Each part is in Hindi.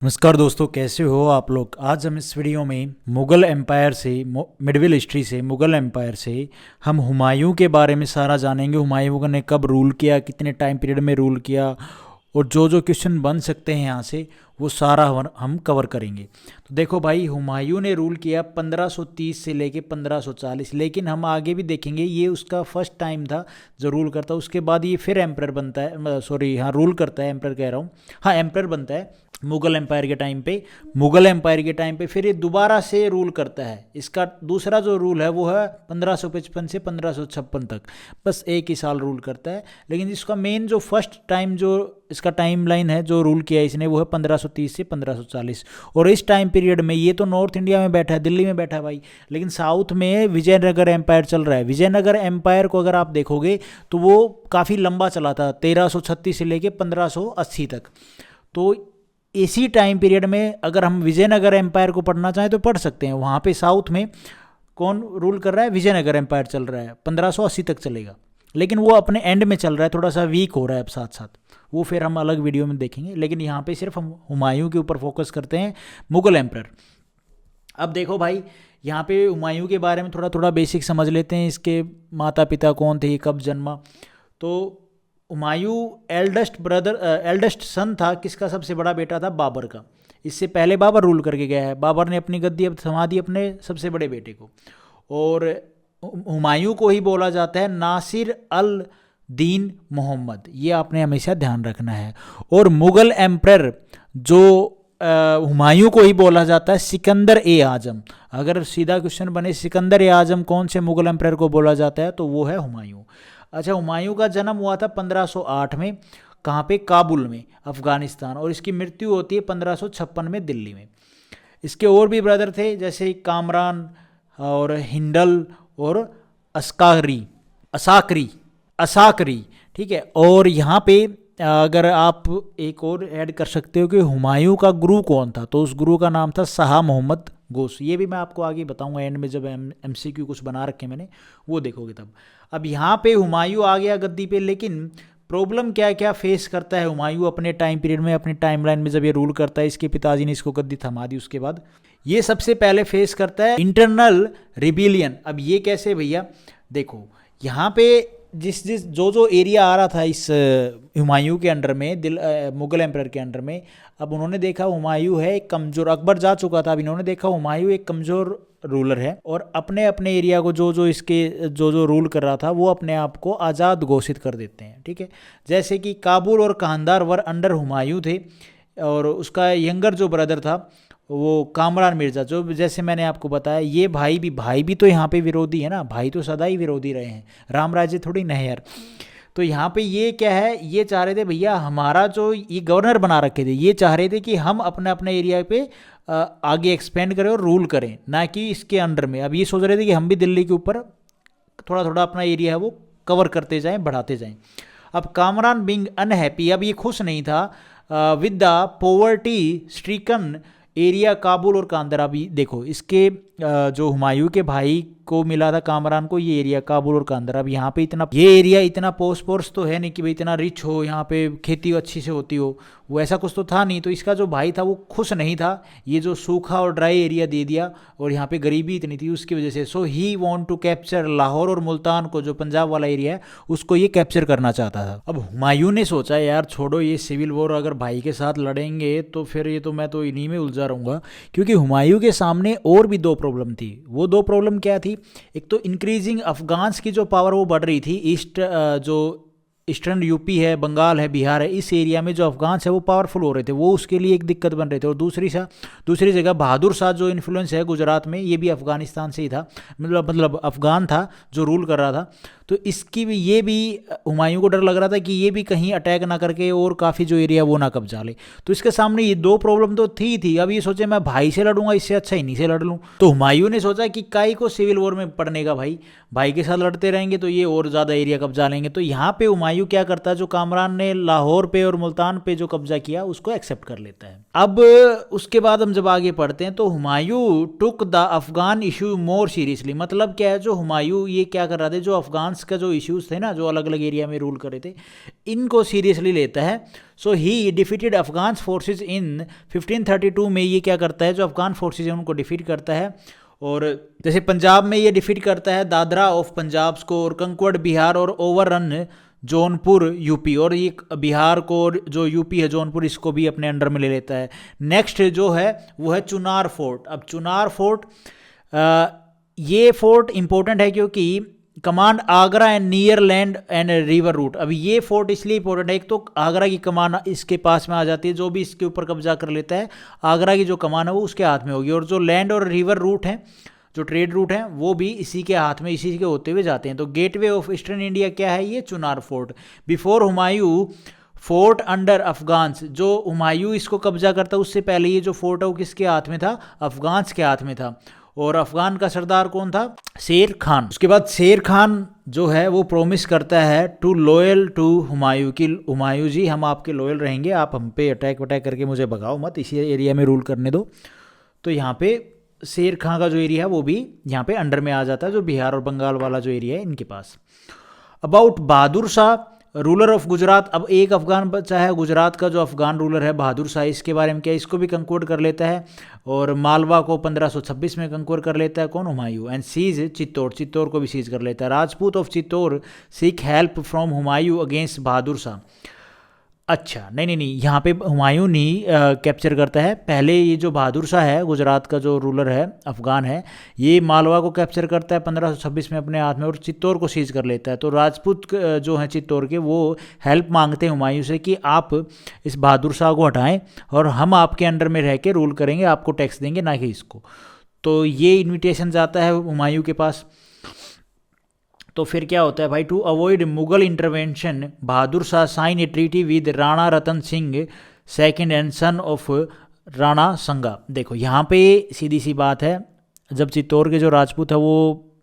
नमस्कार दोस्तों, कैसे हो आप लोग। आज हम इस वीडियो में मुग़ल एम्पायर से मिडविल हिस्ट्री से मुग़ल एम्पायर से हम हुमायूं के बारे में सारा जानेंगे। हुमायूं ने कब रूल किया, कितने टाइम पीरियड में रूल किया, और जो जो क्वेश्चन बन सकते हैं यहाँ से वो सारा हम कवर करेंगे। तो देखो भाई, हुमायूं ने रूल किया 1530 से लेके 1540, लेकिन हम आगे भी देखेंगे ये उसका फर्स्ट टाइम था जो रूल करता है। उसके बाद ये फिर एम्परर बनता है, सॉरी हाँ रूल करता है, एम्परर कह रहा हूँ, हाँ एम्परर बनता है मुग़ल एम्पायर के टाइम पे। मुग़ल एम्पायर के टाइम पे फिर ये दोबारा से रूल करता है। इसका दूसरा जो रूल है वो है 1555 से 1556 तक, बस एक ही साल रूल करता है। लेकिन इसका मेन जो फर्स्ट टाइम जो इसका टाइम लाइन है जो रूल किया इसने वो है 1530 से 1540। और इस टाइम पीरियड में ये तो नॉर्थ इंडिया में बैठा है, दिल्ली में बैठा है भाई, लेकिन साउथ में विजयनगर एम्पायर चल रहा है। विजयनगर एम्पायर को अगर आप देखोगे तो वो काफ़ी लंबा चला था, 1336 से लेके 1580 तक। तो इसी टाइम पीरियड में अगर हम विजयनगर एम्पायर को पढ़ना चाहें तो पढ़ सकते हैं। वहाँ पे साउथ में कौन रूल कर रहा है? विजयनगर एम्पायर चल रहा है, 1580 तक चलेगा, लेकिन वो अपने एंड में चल रहा है, थोड़ा सा वीक हो रहा है अब साथ साथ, वो फिर हम अलग वीडियो में देखेंगे। लेकिन यहाँ पे सिर्फ हम हुमायूं के ऊपर फोकस करते हैं, मुग़ल एम्परर। अब देखो भाई, यहाँ पे हुमायूं के बारे में थोड़ा थोड़ा बेसिक समझ लेते हैं। इसके माता पिता कौन थे, कब जन्मा। तो हुमायूं एल्डेस्ट सन था किसका? सबसे बड़ा बेटा था बाबर का। इससे पहले बाबर रूल करके गया है। बाबर ने अपनी गद्दी अब थमा दी अपने सबसे बड़े बेटे को। और हुमायूं को ही बोला जाता है नासिर अल दीन मोहम्मद, ये आपने हमेशा ध्यान रखना है। और मुग़ल एम्परर जो हुमायूं को ही बोला जाता है सिकंदर ए आजम। अगर सीधा क्वेश्चन बने सिकंदर ए आजम कौन से मुग़ल एम्परर को बोला जाता है, तो वो है हुमायूं। अच्छा, हुमायूं का जन्म हुआ था 1508 में, कहाँ पे? काबुल में, अफ़गानिस्तान। और इसकी मृत्यु होती है 1556 में दिल्ली में। इसके और भी ब्रदर थे, जैसे कामरान और हिंडल और अस्कारी असाकरी असाकरी ठीक है। और यहाँ पे अगर आप एक और ऐड कर सकते हो कि हुमायूं का गुरु कौन था, तो उस गुरु का नाम था शाह मोहम्मद गोस। ये भी मैं आपको आगे बताऊंगा एंड में, जब MCQ कुछ बना रखे मैंने, वो देखोगे तब। अब यहाँ पे हुमायूं आ गया गद्दी पे, लेकिन प्रॉब्लम क्या क्या फेस करता है हुमायूं अपने टाइम पीरियड में, अपनी टाइमलाइन में जब ये रूल करता है। इसके पिताजी ने इसको गद्दी थमा दी। उसके बाद ये सबसे पहले फेस करता है इंटरनल रिबिलियन। अब ये कैसे भैया? देखो यहाँ पे जिस जो एरिया आ रहा था इस हुमायूं के अंडर में, मुग़ल एम्परर के अंडर में, अब उन्होंने देखा हुमायूं है एक कमज़ोर, अकबर जा चुका था, अब इन्होंने देखा हुमायूं एक कमज़ोर रूलर है, और अपने अपने एरिया को जो रूल कर रहा था वो अपने आप को आज़ाद घोषित कर देते हैं। ठीक है, जैसे कि काबुल और कांधार वर अंडर हुमायूं थे, और उसका यंगर जो ब्रदर था वो कामरान मिर्ज़ा, जो जैसे मैंने आपको बताया, ये भाई भी तो यहाँ पे विरोधी है ना, भाई तो सदा ही विरोधी रहे हैं, राम राज्य थोड़ी नहीं यार। तो यहाँ पे ये क्या है, ये चाह रहे थे भैया, हमारा जो ये गवर्नर बना रखे थे, ये चाह रहे थे कि हम अपने अपने एरिया पे आगे एक्सपेंड करें और रूल करें, ना कि इसके अंडर में। अब ये सोच रहे थे कि हम भी दिल्ली के ऊपर थोड़ा थोड़ा अपना एरिया है वो कवर करते जाएं, बढ़ाते जाएं। अब कामरान बिंग अनहैप्पी, अब ये खुश नहीं था with the poverty stricken area Kabul और कांधार। अभी देखो, इसके जो हुमायूं के भाई को मिला था कामरान को ये एरिया काबुल और कांधार। अब यहाँ पे ये एरिया इतना पोर्स तो है नहीं कि भाई इतना रिच हो, यहाँ पे खेती अच्छी से होती हो, वो ऐसा कुछ तो था नहीं। तो इसका जो भाई था वो खुश नहीं था, ये जो सूखा और ड्राई एरिया दे दिया, और यहाँ पे गरीबी इतनी थी उसकी वजह से। So he want to capture Lahore और मुल्तान को, जो पंजाब वाला एरिया है, उसको ये कैप्चर करना चाहता था। अब हुमायूं ने सोचा यार छोड़ो ये सिविल वॉर, अगर भाई के साथ लड़ेंगे तो फिर ये तो मैं तो इन्हीं में उलझा रहूँगा। क्योंकि हुमायूं के सामने और भी दो प्रॉब्लम थी। वो दो प्रॉब्लम क्या थी? एक तो इंक्रीजिंग अफगान्स की जो पावर वो बढ़ रही थी, ईस्टर्न यूपी है, बंगाल है, बिहार है, इस एरिया में जो अफगान्स है वो पावरफुल हो रहे थे, वो उसके लिए एक दिक्कत बन रहे थे। और दूसरी जगह बहादुर शाह जो इन्फ्लुएंस है गुजरात में, ये भी अफगानिस्तान से ही था, मतलब अफगान था जो रूल कर रहा था। तो इसकी भी ये भी हुमायूं को डर लग रहा था कि ये भी कहीं अटैक ना करके और काफ़ी जो एरिया वो ना कब्जा ले। तो इसके सामने ये दो प्रॉब्लम तो थी। अब ये सोचे मैं भाई से लड़ूंगा, इससे अच्छा इन्हीं से लड़ लूँ। तो हुमायूं ने सोचा कि काई को सिविल वॉर में पड़ने का, भाई के साथ लड़ते रहेंगे तो ये और ज़्यादा एरिया कब्जा लेंगे। तो यहाँ पे हुमायूं हुमायूं क्या करता है, जो कामरान ने लाहौर पे और मुल्तान पे जो कब्जा किया उसको एक्सेप्ट कर लेता है। अब उसके बाद हम जब आगे पढ़ते हैं तो Humayun took the Afghan issue more seriously, मतलब क्या है, जो हुमायूं ये क्या कर रहे थे, जो अफगान्स का जो इश्यूज थे ना, जो अलग अलग एरिया में रूल कर रहे थे, इनको सीरियसली लेता है। So he defeated Afghan forces in 1532 में। ये क्या करता है, जो अफगान फोर्सेज हैं उनको डिफीट करता है, और जैसे पंजाब में ये डिफीट करता है दादरा ऑफ पंजाब को, और कंक्वर्ड बिहार और ओवररन जौनपुर यूपी, और ये बिहार को और जो यूपी है जौनपुर इसको भी अपने अंडर में ले लेता है। नेक्स्ट जो है वो है चुनार फोर्ट। अब चुनार फोर्ट, ये फोर्ट इंपॉर्टेंट है क्योंकि command Agra and near land and river route. अब ये फोर्ट इसलिए इंपॉर्टेंट है, एक तो आगरा की कमान इसके पास में आ जाती है, जो भी इसके ऊपर कब्जा कर लेता है आगरा की जो कमान है वो उसके हाथ में होगी, और जो लैंड और रिवर रूट हैं, जो ट्रेड रूट हैं, वो भी इसी के हाथ में, इसी के होते हुए जाते हैं। तो गेटवे ऑफ ईस्टर्न इंडिया क्या है, ये Chunar fort. Before Humayun fort under Afghans, जो हुमायूं इसको कब्जा करता उससे पहले ये जो फोर्ट है वो किसके हाथ में था, अफगान्स के हाथ में था। और अफगान का सरदार कौन था, शेर खान। उसके बाद शेर खान जो है वो प्रॉमिस करता है टू लॉयल टू हुमायूं की, हुमायूं जी हम आपके लॉयल रहेंगे, आप हम पे अटैक वटैक करके मुझे भगाओ मत, इसी एरिया में रूल करने दो। तो यहाँ पे शेर खान का जो एरिया है वो भी यहाँ पे अंडर में आ जाता है, जो बिहार और बंगाल वाला जो एरिया है इनके पास। About Bahadur Shah ruler of Gujarat. अब एक अफगान बचा है गुजरात का, जो अफगान रूलर है बहादुर शाह, इसके बारे में क्या, इसको भी कंक्वर्ड कर लेता है, और मालवा को 1526 में कंक्वर्ड कर लेता है कौन, हुमायूं। एंड सीज चित्तौड़, चित्तौड़ को भी सीज कर लेता है। Rajput of Chittor seek help from Humayun against Bahadur Shah. अच्छा नहीं, यहाँ पे हुमायूं नहीं कैप्चर करता है, पहले ये जो बहादुर शाह है गुजरात का जो रूलर है अफगान है, ये मालवा को कैप्चर करता है 1526 में अपने हाथ में, और चित्तौड़ को सीज कर लेता है। तो राजपूत जो हैं चित्तौड़ के, वो हेल्प मांगते हैं हुमायूं से कि आप इस बहादुर शाह को हटाएं और हम आपके अंडर में रह के रूल करेंगे, आपको टैक्स देंगे, ना कि इसको। तो ये इन्विटेशन जाता है हुमायूं के पास। तो फिर क्या होता है भाई, to avoid Mughal intervention Bahadur Shah sign a treaty with Rana Ratan Singh second and son of Rana Sanga. देखो यहाँ पे सीधी सी बात है, जब चित्तौड़ के जो राजपूत है वो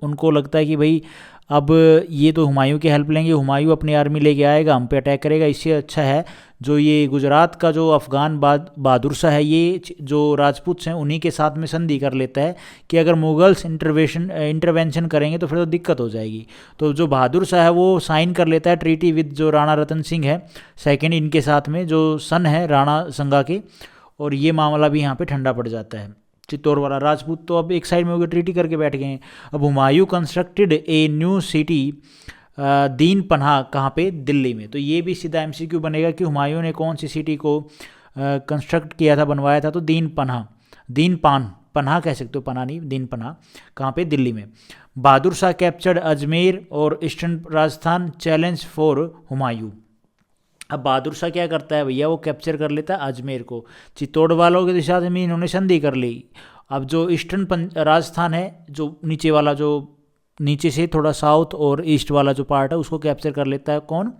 उनको लगता है कि भाई अब ये तो हुमायूं की हेल्प लेंगे, हुमायूं अपनी आर्मी लेके आएगा, हम पे अटैक करेगा, इससे अच्छा है जो ये गुजरात का जो अफगान बहादुर शाह है, ये जो राजपूत हैं उन्हीं के साथ में संधि कर लेता है कि अगर मुगल्स इंटरवेंशन करेंगे तो फिर तो दिक्कत हो जाएगी। तो जो बहादुर शाह है वो साइन कर लेता है ट्रीटी विद जो राणा रतन सिंह है सेकंड, इनके साथ में जो सन है राणा संगा के, और ये मामला भी यहाँ पे ठंडा पड़ जाता है। चित्तौड़ वाला राजपूत तो अब एक साइड में हो गए, ट्रीटी करके बैठ गए हैं। अब Humayun constructed a new city दीन पन्हा, कहाँ पे, दिल्ली में। तो ये भी सीधा एमसीक्यू बनेगा कि हुमायूं ने कौन सी सिटी को कंस्ट्रक्ट किया था, बनवाया था, तो दीन पन्हा, दीन पान, पन्हा कह सकते हो, पन्हा नहीं, दीन पन्हा, कहाँ पे, दिल्ली में। बहादुर शाह कैप्चर्ड अजमेर और eastern Rajasthan, challenge for Humayun. अब बहादुर शाह क्या करता है भैया, वो कैप्चर कर लेता है अजमेर को, चित्तौड़ वालों के दिशा से भी इन्होंने संधि कर ली। अब जो ईस्टर्न राजस्थान है, जो नीचे वाला, जो नीचे से थोड़ा साउथ और ईस्ट वाला जो पार्ट है, उसको कैप्चर कर लेता है कौन,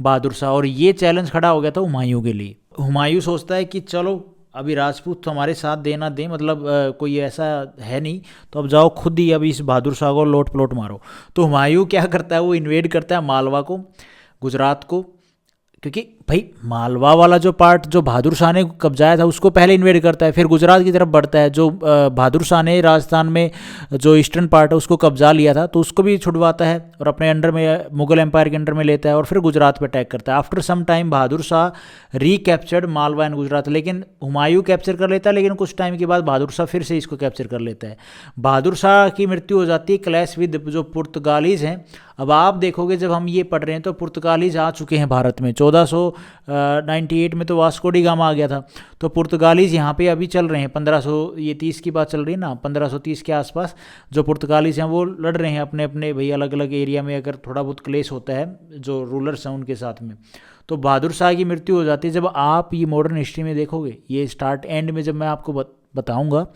बहादुर शाह। और ये चैलेंज खड़ा हो गया था हुमायूं के लिए। हुमायूं सोचता है कि चलो अभी राजपूत तो हमारे साथ देना दे, मतलब कोई ऐसा है नहीं, तो अब जाओ खुद ही अभी इस बहादुर शाह को लोट पलोट मारो। तो हुमायूं क्या करता है, वो इन्वेड करता है मालवा को, गुजरात को, क्योंकि भाई मालवा वाला जो पार्ट जो बहादुर शाह ने कब्जाया था उसको पहले इन्वेड करता है, फिर गुजरात की तरफ बढ़ता है। जो बहादुर शाह ने राजस्थान में जो ईस्टर्न पार्ट है उसको कब्जा लिया था तो उसको भी छुड़वाता है और अपने अंडर में, मुगल एम्पायर के अंडर में लेता है, और फिर गुजरात पे अटैक करता है। After some time Bahadur Shah recaptured Malwa and Gujarat, लेकिन हुमायूं कैप्चर कर लेता है, लेकिन कुछ टाइम के बाद बहादुर शाह फिर से इसको कैप्चर कर लेता है। बहादुर शाह की मृत्यु हो जाती है क्लैश विद जो पुर्तगालीज हैं। अब आप देखोगे जब हम ये पढ़ रहे हैं तो पुर्तगालीज आ चुके हैं भारत में, 1498 में तो वास्को डी गामा आ गया था, तो पुर्तगालीज यहाँ पे अभी चल रहे हैं, 1530 की बात चल रही है ना, 1530 के आसपास जो पुर्तगालीज हैं वो लड़ रहे हैं अपने अपने भाई अलग अलग एरिया में, अगर थोड़ा बहुत क्लेश होता है जो रूलर्स हैं उनके साथ में। तो बहादुर शाह की मृत्यु हो जाती है। जब आप ये मॉडर्न हिस्ट्री में देखोगे, ये स्टार्ट एंड में जब मैं आपको बताऊँगा,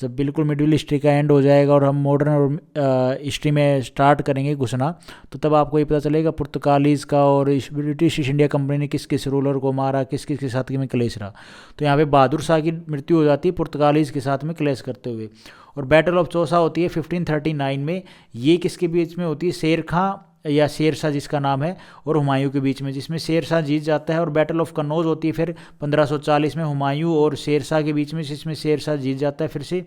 जब बिल्कुल मिडिल हिस्ट्री का एंड हो जाएगा और हम मॉडर्न और हिस्ट्री में स्टार्ट करेंगे घुसना, तो तब आपको ये पता चलेगा पुर्तगालीज़ का और ब्रिटिश ईस्ट इंडिया कंपनी ने किस किस रूलर को मारा, किस किस के साथ में क्लेश रहा। तो यहाँ पे बहादुर शाह की मृत्यु हो जाती है पुर्तगालीज़ के साथ में क्लेश करते हुए। और बैटल ऑफ चौसा होती है 1539 में। ये किसके बीच में होती है, शेर खां या शेर शाह जिसका नाम है और हुमायूं के बीच में, जिसमें शेर शाह जीत जाता है और बैटल ऑफ कन्नौज होती है फिर 1540 में हुमायूं और शेर शाह के बीच में, जिसमें शेर शाह जीत जाता है फिर से,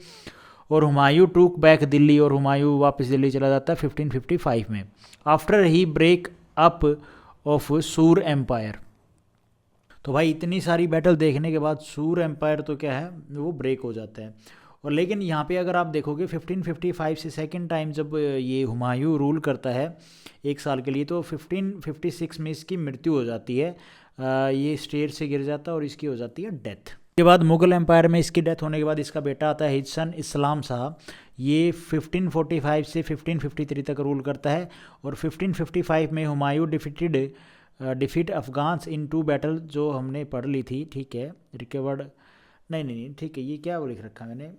और हुमायूं टूक बैक दिल्ली, और हुमायूं वापस दिल्ली चला जाता है 1555 में, after the break up of Sur empire. तो भाई इतनी सारी बैटल देखने के बाद सूर एम्पायर तो क्या है वो ब्रेक हो जाता है। और लेकिन यहाँ पे अगर आप देखोगे 1555 से सेकंड टाइम जब ये हुमायूं रूल करता है 1 साल के लिए, तो 1556 में इसकी मृत्यु हो जाती है, ये स्टेज से गिर जाता है और इसकी हो जाती है डेथ। के बाद मुगल एम्पायर में इसकी डेथ होने के बाद इसका बेटा आता है हिज सन इस्लाम शाह, ये 1545 से 1553 तक रूल करता है। और 1555 में हुमायूं डिफीट अफगान्स इन 2 बैटल, जो हमने पढ़ ली थी, ठीक है, रिकवर्ड, नहीं ठीक है, ये क्या वो लिख रखा मैंने,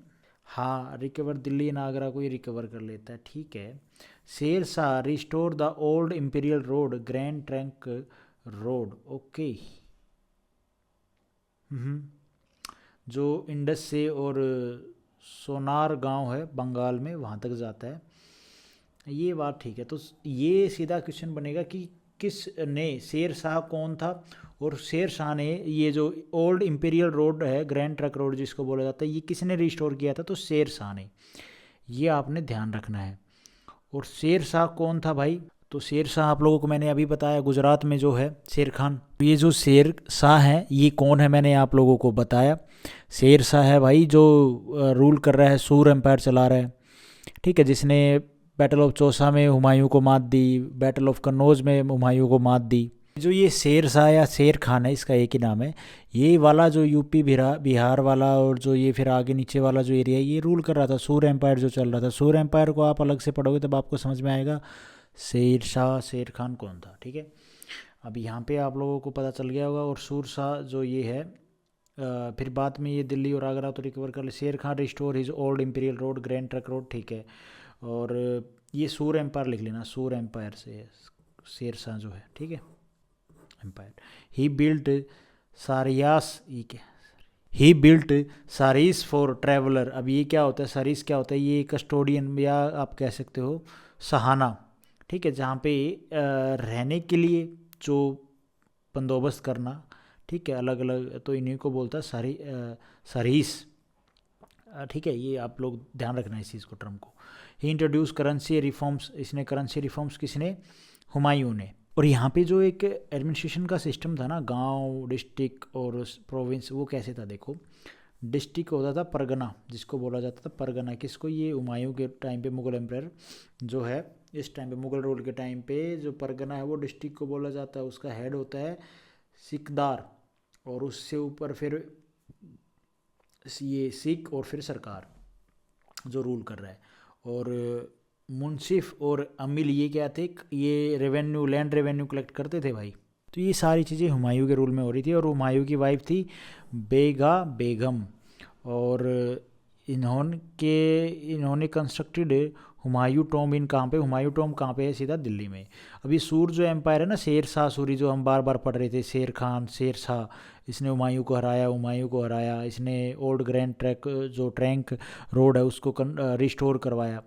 हाँ रिकवर दिल्ली एंड आगरा को ये रिकवर कर लेता है, ठीक है। Sher Shah restore the old imperial road grand trunk road, okay, जो इंडस से और सोनार गांव है बंगाल में वहाँ तक जाता है, ये बात ठीक है। तो ये सीधा क्वेश्चन बनेगा कि किसने, शेर शाह कौन था, और शेर शाह ने ये जो ओल्ड इंपीरियल रोड है ग्रैंड ट्रंक रोड जिसको बोला जाता है, ये किसने रिस्टोर किया था, तो शेर शाह ने, ये आपने ध्यान रखना है। और शेर शाह कौन था भाई, तो शेर शाह आप लोगों को मैंने अभी बताया गुजरात में जो है शेर खान, ये जो शेर शाह है ये कौन है मैंने आप लोगों को बताया, शेर शाह है भाई जो रूल कर रहा है, सूर एम्पायर चला रहा है, ठीक है, जिसने बैटल ऑफ चौसा में हुमायूं को मात दी, बैटल ऑफ कन्नौज में हुमायूं को मात दी। जो ये शेर शाह या शेर खान है, इसका एक ही नाम है, ये वाला जो यूपी बिहार वाला और जो ये फिर आगे नीचे वाला जो एरिया है ये रूल कर रहा था, सूर एम्पायर जो चल रहा था। सूर एम्पायर को आप अलग से पढ़ोगे तब आपको समझ में आएगा शेर शाह शेर खान कौन था, ठीक है। अब यहाँ पे आप लोगों को पता चल गया होगा। और सूर शाह जो ये है फिर बाद में ये दिल्ली और आगरा तो रिकवर कर ले, शेर Khan restore his old imperial road grand trunk road, ठीक है। और ये सूर एम्पायर लिख लेना, सूर एम्पायर से शेर शाह जो है, ठीक है, एम्पायर। ही बिल्ट सारियास, ये क्या, ही बिल्ट सारिस फॉर ट्रैवलर। अब ये क्या होता है, सारिस क्या होता है, ये कस्टोडियन या आप कह सकते हो सहाना, ठीक है, जहाँ पे रहने के लिए जो बंदोबस्त करना, ठीक है, अलग अलग, तो इन्हीं को बोलता है सारिस, ठीक है, ये आप लोग ध्यान रखना है इस चीज़ को, टर्म को। ही इंट्रोड्यूस करेंसी रिफॉर्म्स, इसने करेंसी रिफॉर्म्स किसने, हुमायूं ने। और यहाँ पे जो एक एडमिनिस्ट्रेशन का सिस्टम था ना, गांव, डिस्ट्रिक्ट और प्रोविंस, वो कैसे था देखो, डिस्ट्रिक्ट होता था परगना, जिसको बोला जाता था परगना, किसको, ये हुमायूं के टाइम पे मुगल एम्पायर जो है, इस टाइम पे मुगल रूल के टाइम पे जो परगना है वो डिस्ट्रिक्ट को बोला जाता है, उसका हेड होता है सिकदार, और उससे ऊपर फिर ये सिख और फिर सरकार जो रूल कर रहा है। और मुंसिफ और अमील ये क्या थे, ये रेवेन्यू, लैंड रेवेन्यू कलेक्ट करते थे भाई। तो ये सारी चीज़ें हुमायूं के रूल में हो रही थी। और हुमायूं की वाइफ थी बेगा बेगम, और इन्होंने कंस्ट्रक्टेड हुमायूं टॉम्ब इन कहाँ पे, हुमायूं टॉम्ब कहाँ पे है, सीधा दिल्ली में। अभी सूर जो एम्पायर है ना, शेर शाह सूरी, जो हम बार बार पढ़ रहे थे, शेर खान शेर शाह, इसने हुमायूं को हराया, इसने ओल्ड ग्रैंड ट्रैक जो ट्रैंक रोड है उसको रिस्टोर करवाया।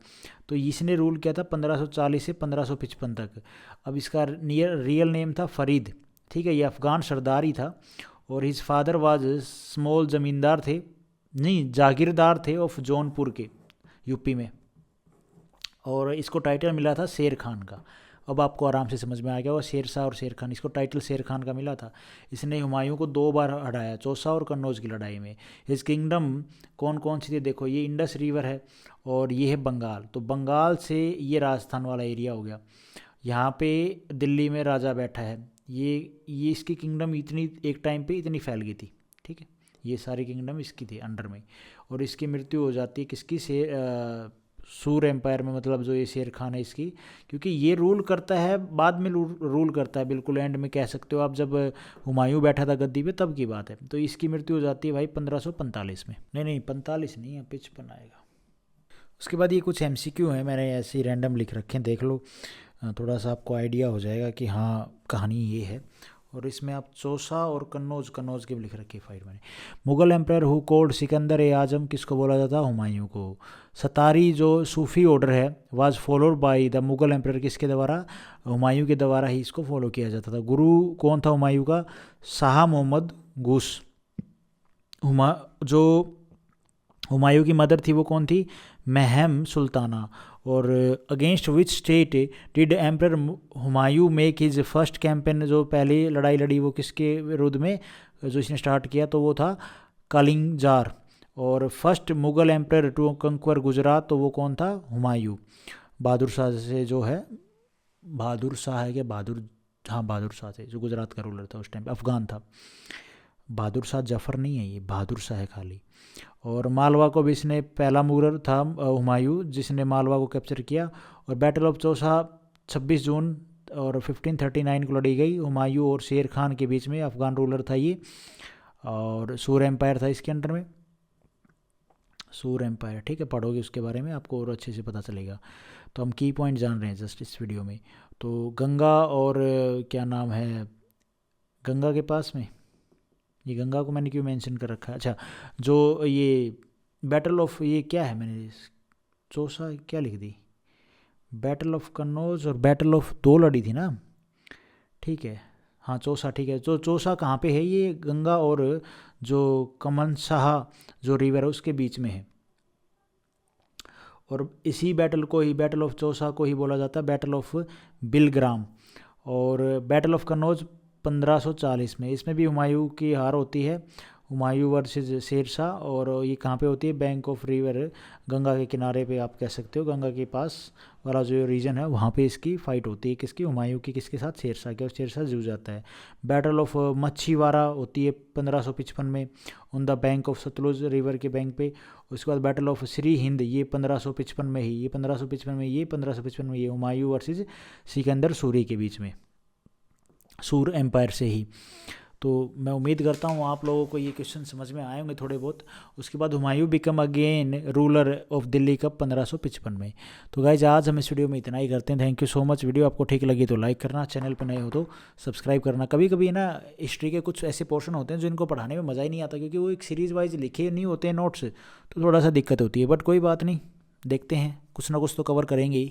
तो इसने रूल किया था 1540 से 1555 तक। अब इसका रियल नेम था फरीद, ठीक है, ये अफ़गान सरदार ही था। और हिज फादर वाज स्मॉल ज़मींदार थे, नहीं जागीरदार थे ऑफ जौनपुर के, यूपी में। और इसको टाइटल मिला था शेर खान का। अब आपको आराम से समझ में आ गया होगा, शेर शाह और शेर खान, इसको टाइटल शेर खान का मिला था। इसने हुमायूं को 2 बार हराया, चौसा और कन्नौज की लड़ाई में। हिज किंगडम कौन कौन सी थी देखो, ये इंडस रिवर है और ये है बंगाल, तो बंगाल से ये राजस्थान वाला एरिया हो गया। यहाँ पे दिल्ली में राजा बैठा है, ये इसकी किंगडम इतनी एक टाइम पे इतनी फैल गई थी, ठीक है, ये सारी किंगडम इसकी थी अंडर में। और इसकी मृत्यु हो जाती है किसकी, सूर एम्पायर में, मतलब जो ये शेर खान है इसकी, क्योंकि ये रूल करता है बाद में, रूल करता है बिल्कुल एंड में कह सकते हो आप, जब हुमायूं बैठा था गद्दी पे तब की बात है। तो इसकी मृत्यु हो जाती है भाई 1545 में, नहीं 45 नहीं है, 55 आएगा। उसके बाद ये कुछ MCQ हैं, मैंने ऐसे ही रैंडम लिख रखे हैं, देख लो, थोड़ा सा आपको आइडिया हो जाएगा कि हाँ कहानी ये है। और इसमें आप चौसा और कन्नौज की भी लिख रखी है फाइट मैंने। Mughal empire who called Sikandar e Azam किसको बोला जाता है? हुमायूं को। सतारी जो सूफी ऑर्डर है was followed by the Mughal empire किसके द्वारा? हुमायूं के द्वारा ही इसको फॉलो किया जाता था। गुरु कौन था हुमायूं का? शाह मोहम्मद गुस। जो हुमायूं की मदर थी वो कौन थी? महम सुल्ताना। और against which state did emperor Humayun make his first campaign? जो पहली लड़ाई लड़ी वो किसके विरुद्ध में जो इसने स्टार्ट किया? तो वो था कालिंजार। और first Mughal emperor to conquer Gujarat तो वो कौन था? हुमायूं। बहादुर शाह से जो है, बहादुर शाह है क्या? बहादुर शाह से, जो गुजरात का रूलर था उस टाइम पे, अफगान था। बहादुर शाह जफर नहीं है, ये बहादुर शाह है खाली। और मालवा को भी इसने, पहला मुगल था हुमायूं जिसने मालवा को कैप्चर किया। और बैटल ऑफ चौसा 26 जून और 1539 को लड़ी गई हुमायूं और शेर खान के बीच में। अफगान रूलर था ये, और सूर एम्पायर था इसके अंडर में, सूर एम्पायर। ठीक है, पढ़ोगे उसके बारे में आपको और अच्छे से पता चलेगा। तो हम की पॉइंट जान रहे हैं जस्ट इस वीडियो में। तो गंगा और क्या नाम है, गंगा के पास में, ये गंगा को मैंने क्यों मेंशन कर रखा है? अच्छा, जो ये बैटल ऑफ, ये क्या है, मैंने चौसा क्या लिख दी? बैटल ऑफ कन्नौज और बैटल ऑफ दो लड़ी थी ना, ठीक है। हाँ चौसा, ठीक है। तो चौसा कहाँ पे है? ये गंगा और जो कमन शाह जो रिवर है उसके बीच में है। और इसी बैटल को ही, बैटल ऑफ चौसा को ही बोला जाता है बैटल ऑफ बिलग्राम। और बैटल ऑफ कन्नौज 1540 में, इसमें भी हुमायूं की हार होती है, हुमायूं वर्सेस शेरशाह। और ये कहाँ पे होती है? बैंक ऑफ रिवर, गंगा के किनारे पे आप कह सकते हो, गंगा के पास वाला जो रीजन है वहाँ पे इसकी फाइट होती है। किसकी? हुमायूं की। किसके साथ? शेरशाह के। और शेरशाह जीत जाता है। बैटल ऑफ मच्छीवाड़ा होती है 1555 में, on the bank of Sutlej river के बैंक पे। उसके बाद बैटल ऑफ श्री हिंद, ये 1555 में ही, ये 1555 में, ये 1555 में, ये हुमायूं वर्सेस सिकंदर सूरी के बीच में, सूर एम्पायर से ही। तो मैं उम्मीद करता हूँ आप लोगों को ये क्वेश्चन समझ में आए होंगे थोड़े बहुत। उसके बाद Humayun become again ruler of Delhi कब? 1555 में। तो गाइज आज हम इस वीडियो में इतना ही करते हैं। Thank you so much. Video आपको ठीक लगी तो लाइक करना, चैनल पर नए हो तो सब्सक्राइब करना। कभी कभी ना हिस्ट्री के कुछ ऐसे पोर्शन होते हैं जो इनको पढ़ाने में मज़ा ही नहीं आता, क्योंकि वो एक सीरीज़ वाइज लिखे नहीं होते हैं नोट्स, तो थोड़ा सा दिक्कत होती है। बट कोई बात नहीं, देखते हैं, कुछ ना कुछ तो कवर करेंगे ही।